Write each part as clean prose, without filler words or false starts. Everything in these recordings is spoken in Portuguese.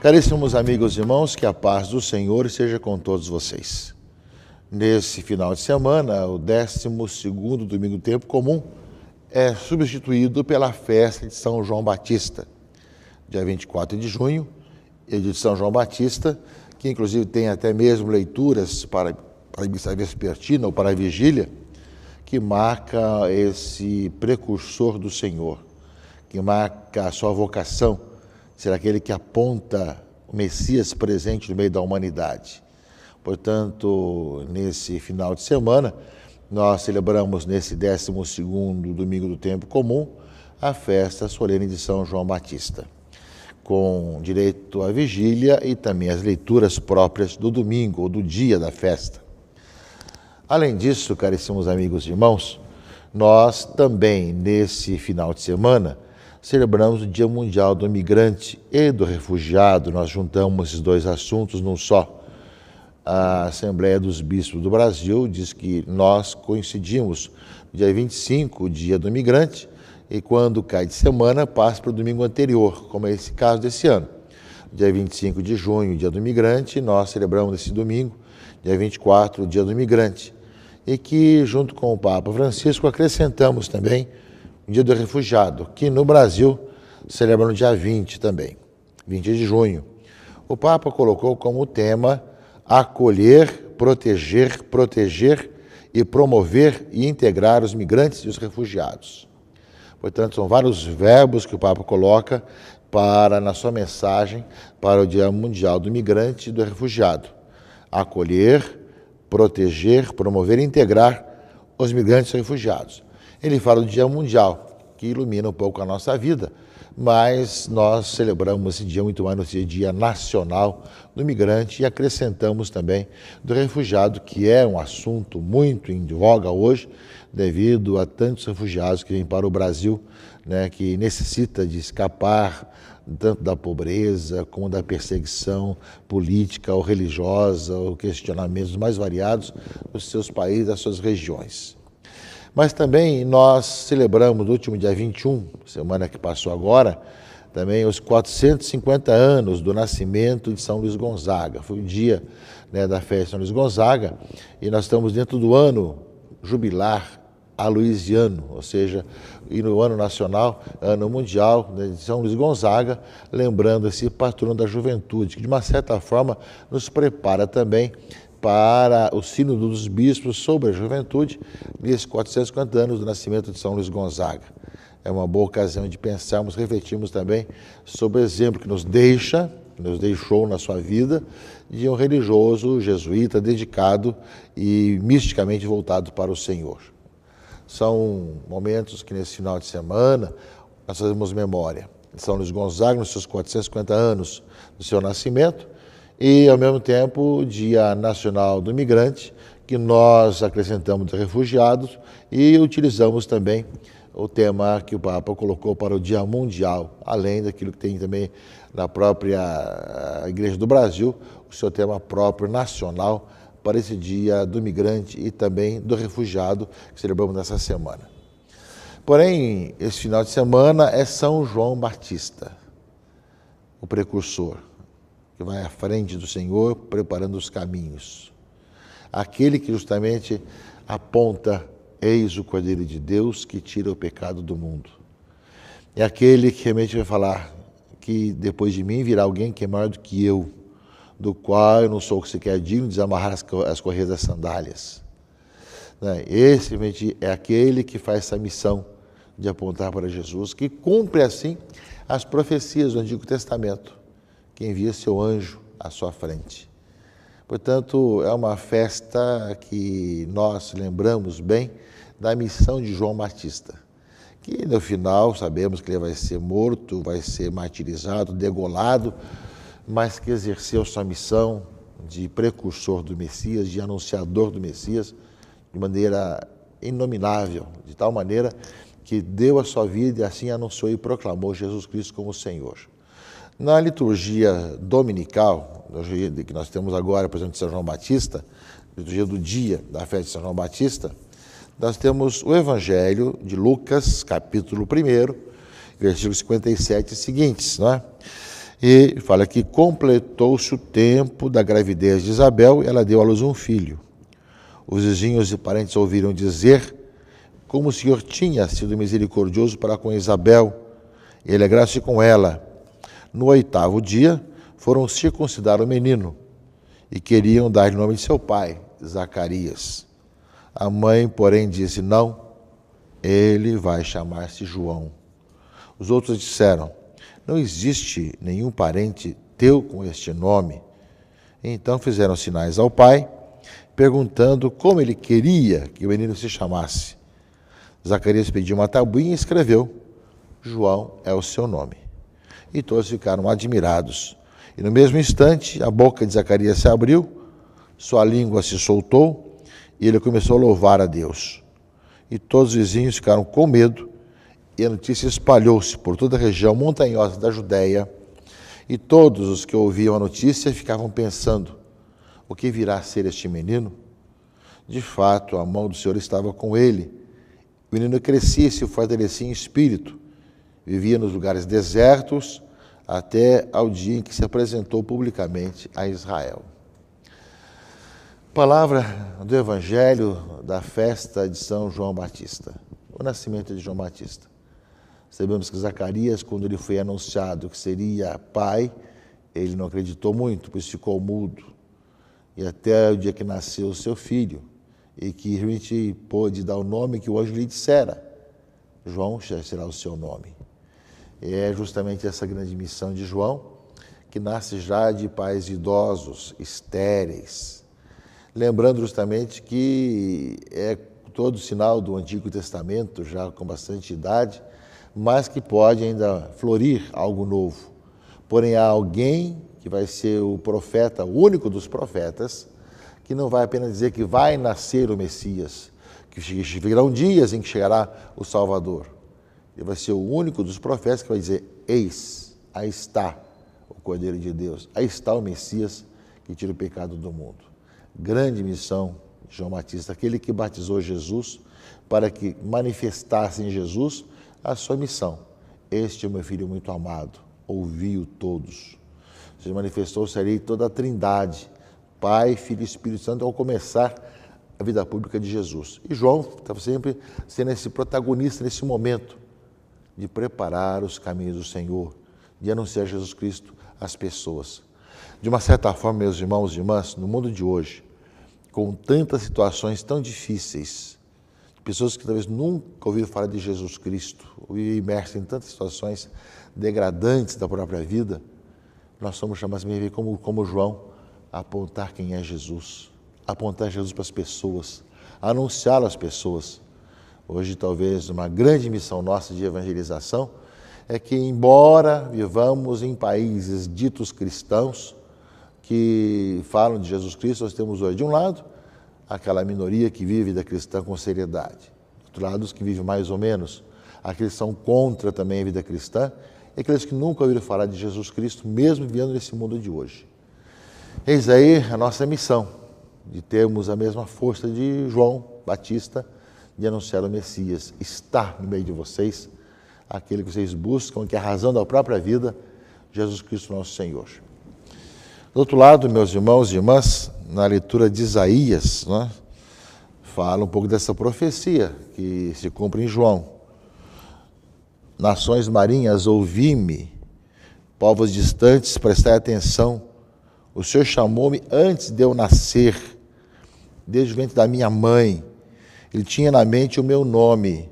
Caríssimos amigos e irmãos, que a paz do Senhor esteja com todos vocês. Nesse final de semana, o 12º domingo do tempo comum é substituído pela festa de São João Batista, dia 24 de junho, e de São João Batista, que inclusive tem até mesmo leituras para a missa vespertina ou para a vigília, que marca esse precursor do Senhor, que marca a sua vocação, ser aquele que aponta o Messias presente no meio da humanidade. Portanto, nesse final de semana, nós celebramos nesse 12º domingo do tempo comum a festa solene de São João Batista, com direito à vigília e também as leituras próprias do domingo ou do dia da festa. Além disso, caríssimos amigos e irmãos, nós também nesse final de semana celebramos o Dia Mundial do Migrante e do Refugiado. Nós juntamos esses dois assuntos num só. A Assembleia dos Bispos do Brasil diz que nós coincidimos no dia 25, o Dia do Migrante, e quando cai de semana, passa para o domingo anterior, como é esse caso desse ano. Dia 25 de junho, Dia do Migrante, nós celebramos esse domingo, dia 24, o Dia do Migrante, e que, junto com o Papa Francisco, acrescentamos também o Dia do Refugiado, que no Brasil celebra no dia 20 também, 20 de junho. O Papa colocou como tema acolher, proteger e promover e integrar os migrantes e os refugiados. Portanto, são vários verbos que o Papa coloca na sua mensagem para o Dia Mundial do Migrante e do Refugiado. Acolher, proteger, promover e integrar os migrantes e refugiados. Ele fala do Dia Mundial, que ilumina um pouco a nossa vida, mas nós celebramos esse dia muito mais no Dia Nacional do Migrante e acrescentamos também do refugiado, que é um assunto muito em voga hoje, devido a tantos refugiados que vêm para o Brasil, né, que necessita de escapar tanto da pobreza como da perseguição política ou religiosa, ou questionamentos mais variados dos seus países, das suas regiões. Mas também nós celebramos no último dia 21, semana que passou agora, também os 450 anos do nascimento de São Luís Gonzaga. Foi o dia, né, da festa de São Luís Gonzaga, e nós estamos dentro do ano jubilar aloisiano, ou seja, e no ano nacional, ano mundial, né, de São Luís Gonzaga, lembrando esse patrono da juventude, que de uma certa forma nos prepara também para o Sínodo dos Bispos sobre a juventude, nesses 450 anos do nascimento de São Luís Gonzaga. É uma boa ocasião de pensarmos, refletirmos também sobre o exemplo que nos deixou na sua vida, de um religioso jesuíta dedicado e misticamente voltado para o Senhor. São momentos que nesse final de semana nós fazemos memória de São Luís Gonzaga, nos seus 450 anos do seu nascimento, e, ao mesmo tempo, o Dia Nacional do Migrante, que nós acrescentamos de refugiados e utilizamos também o tema que o Papa colocou para o Dia Mundial, além daquilo que tem também na própria Igreja do Brasil, o seu tema próprio nacional para esse Dia do Migrante e também do Refugiado, que celebramos nessa semana. Porém, esse final de semana é São João Batista, o precursor, que vai à frente do Senhor, preparando os caminhos. Aquele que justamente aponta, eis o Cordeiro de Deus que tira o pecado do mundo. É aquele que realmente vai falar que depois de mim virá alguém que é maior do que eu, do qual eu não sou sequer digno de desamarrar as correias das sandálias. Esse realmente é aquele que faz essa missão de apontar para Jesus, que cumpre assim as profecias do Antigo Testamento, que envia seu anjo à sua frente. Portanto, é uma festa que nós lembramos bem da missão de João Batista, que no final sabemos que ele vai ser morto, vai ser martirizado, degolado, mas que exerceu sua missão de precursor do Messias, de anunciador do Messias, de maneira inominável, de tal maneira que deu a sua vida e assim anunciou e proclamou Jesus Cristo como Senhor. Na liturgia dominical, que nós temos agora, por exemplo, de São João Batista, liturgia do dia da festa de São João Batista, nós temos o Evangelho de Lucas, capítulo 1, versículos 57 e seguintes, não é? E fala que completou-se o tempo da gravidez de Isabel e ela deu à luz um filho. Os vizinhos e parentes ouviram dizer como o Senhor tinha sido misericordioso para com Isabel e alegraram-se com ela. No 8º dia, foram circuncidar o menino e queriam dar-lhe o nome de seu pai, Zacarias. A mãe, porém, disse: não, ele vai chamar-se João. Os outros disseram: não existe nenhum parente teu com este nome. Então fizeram sinais ao pai, perguntando como ele queria que o menino se chamasse. Zacarias pediu uma tabuinha e escreveu: João é o seu nome. E todos ficaram admirados. E no mesmo instante, a boca de Zacarias se abriu, sua língua se soltou, e ele começou a louvar a Deus. E todos os vizinhos ficaram com medo, e a notícia espalhou-se por toda a região montanhosa da Judéia, e todos os que ouviam a notícia ficavam pensando: o que virá a ser este menino? De fato, a mão do Senhor estava com ele. O menino crescia e se fortalecia em espírito, vivia nos lugares desertos, até ao dia em que se apresentou publicamente a Israel. Palavra do Evangelho da festa de São João Batista, o nascimento de João Batista. Sabemos que Zacarias, quando ele foi anunciado que seria pai, ele não acreditou muito, pois ficou mudo. E até o dia que nasceu o seu filho, e que realmente pôde dar o nome que o anjo lhe dissera: João será o seu nome. E é justamente essa grande missão de João, que nasce já de pais idosos, estéreis. Lembrando justamente que é todo sinal do Antigo Testamento, já com bastante idade, mas que pode ainda florir algo novo. Porém, há alguém que vai ser o profeta, o único dos profetas, que não vai apenas dizer que vai nascer o Messias, que virão dias em que chegará o Salvador. Ele vai ser o único dos profetas que vai dizer: eis, aí está o Cordeiro de Deus, aí está o Messias que tira o pecado do mundo. Grande missão de João Batista, aquele que batizou Jesus para que manifestasse em Jesus a sua missão. Este é o meu filho muito amado, ouvi-o todos. Se manifestou-se ali toda a trindade, Pai, Filho e Espírito Santo, ao começar a vida pública de Jesus. E João estava sempre sendo esse protagonista nesse momento de preparar os caminhos do Senhor, de anunciar Jesus Cristo às pessoas. De uma certa forma, meus irmãos e irmãs, no mundo de hoje, com tantas situações tão difíceis, pessoas que talvez nunca ouviram falar de Jesus Cristo, ou imersas em tantas situações degradantes da própria vida, nós somos chamados mesmo como João, a apontar quem é Jesus, apontar Jesus para as pessoas, anunciá-lo às pessoas. Hoje, talvez, uma grande missão nossa de evangelização é que, embora vivamos em países ditos cristãos, que falam de Jesus Cristo, nós temos hoje, de um lado, aquela minoria que vive da cristã com seriedade, do outro lado, os que vivem mais ou menos, aqueles que são contra também a vida cristã, e aqueles que nunca ouviram falar de Jesus Cristo, mesmo vivendo nesse mundo de hoje. Eis aí a nossa missão, de termos a mesma força de João Batista, de anunciar o Messias. Está no meio de vocês, aquele que vocês buscam, que é a razão da própria vida, Jesus Cristo nosso Senhor. Do outro lado, meus irmãos e irmãs, na leitura de Isaías, né, fala um pouco dessa profecia que se cumpre em João. Nações marinhas, ouvi-me, povos distantes, prestai atenção. O Senhor chamou-me antes de eu nascer, desde o ventre da minha mãe. Ele tinha na mente o meu nome,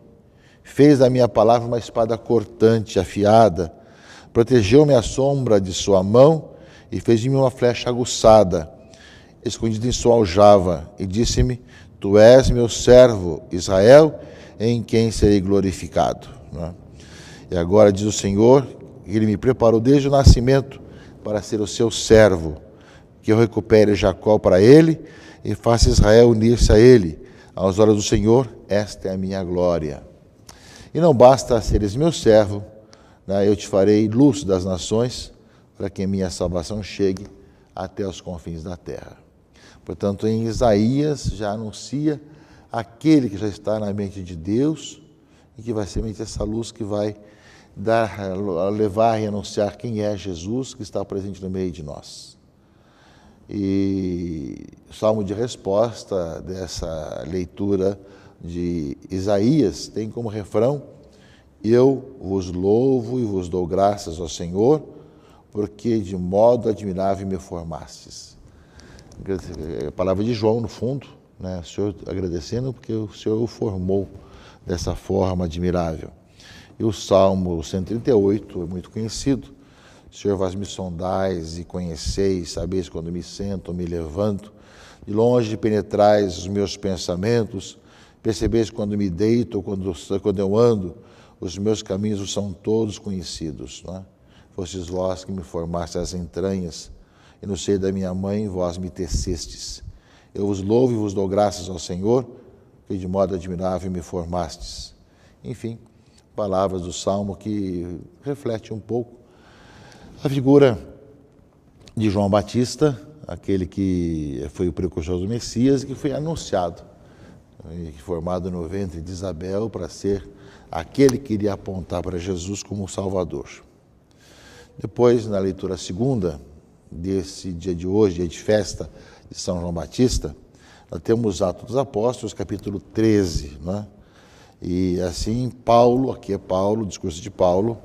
fez da minha palavra uma espada cortante, afiada, protegeu-me à sombra de sua mão e fez de mim uma flecha aguçada, escondida em sua aljava, e disse-me: tu és meu servo, Israel, em quem serei glorificado. E agora diz o Senhor, que Ele me preparou desde o nascimento para ser o seu servo, que eu recupere Jacó para Ele e faça Israel unir-se a Ele. Aos olhos do Senhor, esta é a minha glória. E não basta seres meu servo, né, eu te farei luz das nações, para que a minha salvação chegue até os confins da terra. Portanto, em Isaías já anuncia aquele que já está na mente de Deus e que vai ser essa luz que vai levar e anunciar quem é Jesus que está presente no meio de nós. E o salmo de resposta dessa leitura de Isaías tem como refrão: eu vos louvo e vos dou graças ao Senhor, porque de modo admirável me formastes. A palavra de João no fundo, né? O Senhor agradecendo porque o Senhor o formou dessa forma admirável. E o Salmo 138 é muito conhecido: Senhor, vós me sondais e conheceis, sabeis quando me sento ou me levanto, de longe penetrais os meus pensamentos, percebeis quando me deito ou quando eu ando, os meus caminhos são todos conhecidos. Não é? Fostes vós que me formastes as entranhas, e no seio da minha mãe vós me tecestes. Eu vos louvo e vos dou graças ao Senhor, que de modo admirável me formastes. Enfim, palavras do Salmo que reflete um pouco a figura de João Batista, aquele que foi o precursor do Messias e que foi anunciado, formado no ventre de Isabel para ser aquele que iria apontar para Jesus como o Salvador. Depois, na leitura segunda desse dia de hoje, dia de festa de São João Batista, nós temos Atos dos Apóstolos, capítulo 13, né? E assim, Paulo, aqui é Paulo, o discurso de Paulo,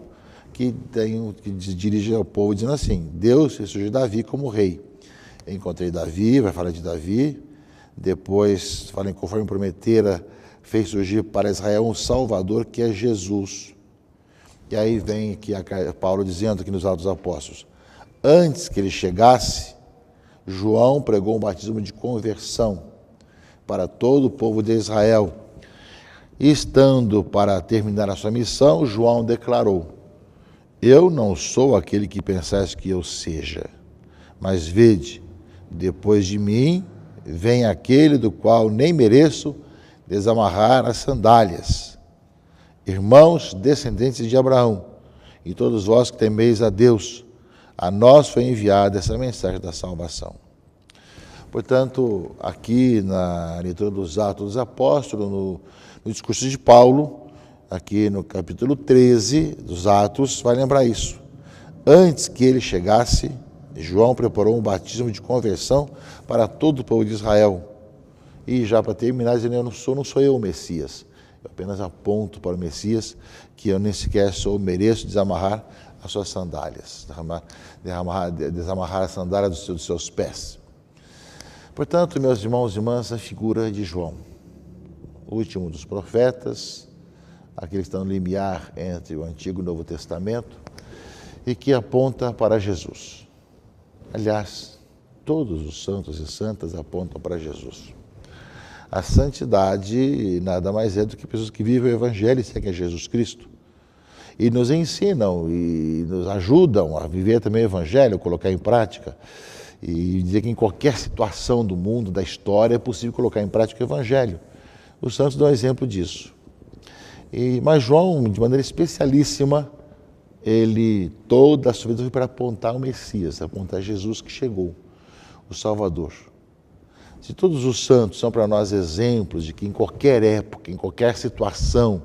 que se dirige ao povo dizendo assim: Deus ressurgiu Davi como rei. Eu encontrei Davi, vai falar de Davi, depois, falando conforme prometera, fez surgir para Israel um Salvador que é Jesus. E aí vem aqui Paulo dizendo aqui nos Atos dos Apóstolos: antes que ele chegasse, João pregou um batismo de conversão para todo o povo de Israel. E estando para terminar a sua missão, João declarou: eu não sou aquele que pensais que eu seja, mas vede, depois de mim vem aquele do qual nem mereço desamarrar as sandálias. Irmãos, descendentes de Abraão, e todos vós que temeis a Deus, a nós foi enviada essa mensagem da salvação. Portanto, aqui na leitura dos Atos dos Apóstolos, no discurso de Paulo, aqui no capítulo 13 dos Atos, vai lembrar isso. Antes que ele chegasse, João preparou um batismo de conversão para todo o povo de Israel. E já para terminar, dizendo: eu não sou eu o Messias, eu apenas aponto para o Messias, que eu nem sequer mereço desamarrar as suas sandálias, desamarrar a sandália dos seus pés. Portanto, meus irmãos e irmãs, a figura de João, o último dos profetas, aquele que está no limiar entre o Antigo e o Novo Testamento, e que aponta para Jesus. Aliás, todos os santos e santas apontam para Jesus. A santidade nada mais é do que pessoas que vivem o Evangelho e seguem a Jesus Cristo. E nos ensinam e nos ajudam a viver também o Evangelho, colocar em prática. E dizer que em qualquer situação do mundo, da história, é possível colocar em prática o Evangelho. Os santos dão exemplo disso. Mas João, de maneira especialíssima, ele toda a sua vida foi para apontar o Messias, apontar Jesus que chegou, o Salvador. Se todos os santos são para nós exemplos de que em qualquer época, em qualquer situação,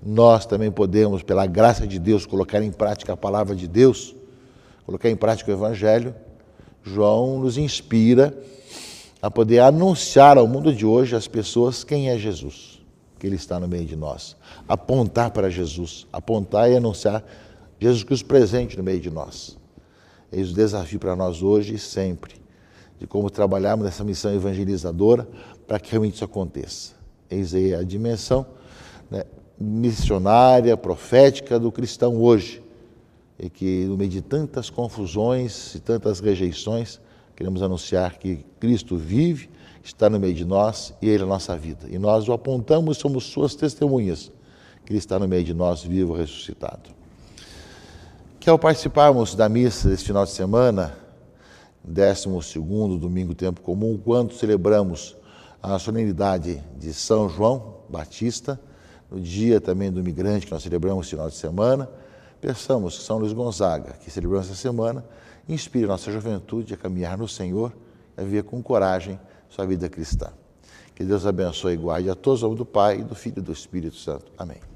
nós também podemos, pela graça de Deus, colocar em prática a palavra de Deus, colocar em prática o Evangelho, João nos inspira a poder anunciar ao mundo de hoje às pessoas quem é Jesus, que Ele está no meio de nós. Apontar para Jesus, apontar e anunciar Jesus Cristo presente no meio de nós. Eis o desafio para nós hoje e sempre, de como trabalharmos nessa missão evangelizadora para que realmente isso aconteça. Eis aí a dimensão, né, missionária, profética do cristão hoje, e que no meio de tantas confusões e tantas rejeições, queremos anunciar que Cristo vive, está no meio de nós e Ele é a nossa vida. E nós o apontamos, somos suas testemunhas, que Ele está no meio de nós, vivo, ressuscitado. Que ao participarmos da missa desse final de semana, 12º domingo tempo comum, quando celebramos a solenidade de São João Batista, no dia também do migrante que nós celebramos esse final de semana, peçamos que São Luís Gonzaga, que celebramos essa semana, inspire nossa juventude a caminhar no Senhor e a viver com coragem sua vida cristã. Que Deus abençoe e guarde a todos, em nome do Pai, do Filho e do Espírito Santo. Amém.